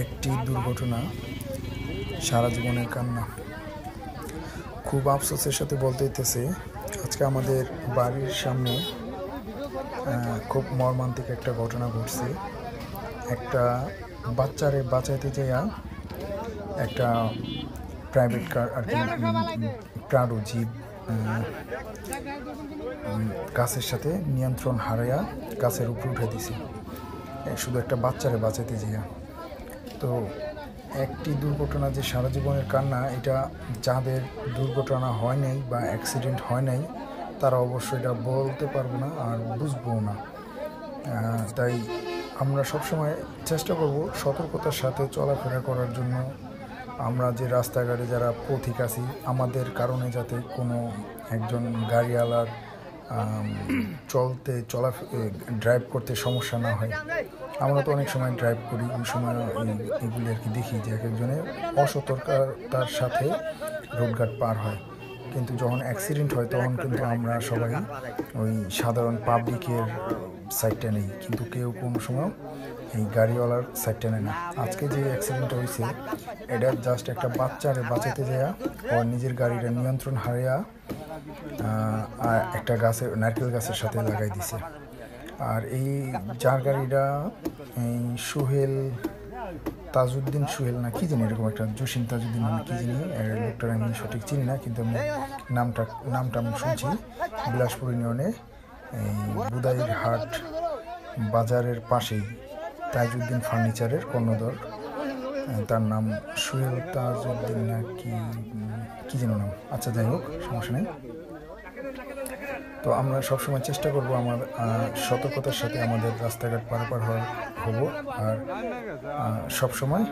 একটি দুর্ঘটনা সারা জীবনের কান্না। খুব আফসোসের সাথে বলতে হইতেছে, আজকে আমাদের বাড়ির সামনে খুব মর্মান্তিক একটা ঘটনা ঘটছে। একটা বাচ্চারে বাঁচাইতে যাইয়া একটা প্রাইভেট কার আর কি প্রাডো জিপ গাছের সাথে নিয়ন্ত্রণ হারাইয়া গাছের উপরে উঠে দিছে, শুধু একটা বাচ্চারে বাঁচাইতে যাইয়া। তো একটি দুর্ঘটনা যে সারা জীবনের কান্না, এটা যাদের দুর্ঘটনা হয় নাই বা অ্যাক্সিডেন্ট হয় নাই তারা অবশ্যই এটা বলতে পারবো না আর বুঝবো না। তাই আমরা সবসময় চেষ্টা করব সতর্কতার সাথে চলাফেরা করার জন্য। আমরা যে রাস্তাঘাটে যারা পথিক আছি, আমাদের কারণে যাতে কোনো একজন গাড়িওয়ালার ড্রাইভ করতে সমস্যা না হয়। আমরা তো অনেক সময় ড্রাইভ করি, ওই সময় এগুলি আর কি দেখি যে এক একজনের অসতর্কতার সাথে রোডঘাট পার হয়। কিন্তু যখন অ্যাক্সিডেন্ট হয় তখন কিন্তু আমরা সবাই ওই সাধারণ পাবলিকের সাইডটা নেই, কিন্তু কেউ কোনো সময় এই গাড়িওয়ালার সাইডটা নেয় না। আজকে যে অ্যাক্সিডেন্টটা হয়েছে, এটা জাস্ট একটা বাচ্চারে বাঁচাতে যাওয়া ওর নিজের গাড়িটা নিয়ন্ত্রণ হারিয়ে আর একটা নারকেল গাছের সাথে লাগাই দিছে। আর এই যার গাড়িটা এই তাজউদ্দিন সোহেল না কি জানি, এরকম একটা জসিম তাজউদ্দিন নামে কি জানি, লোকটার আমি সঠিক চিনি না, কিন্তু আমি নামটা আমি শুনছি। বিলাসপুর ইউনিয়নে এই বুদাইর হাট বাজারের পাশেই তাজউদ্দিন ফার্নিচারের কর্ণধর, তার নাম সোহেল তাজউদ্দিন না কি যেন নাম। আচ্ছা, যাই হোক, সমস্যা নেই। তো আমরা সবসময় চেষ্টা করব আমার সতর্কতার সাথে আমাদের রাস্তাঘাট পারাপার হব, আর সবসময়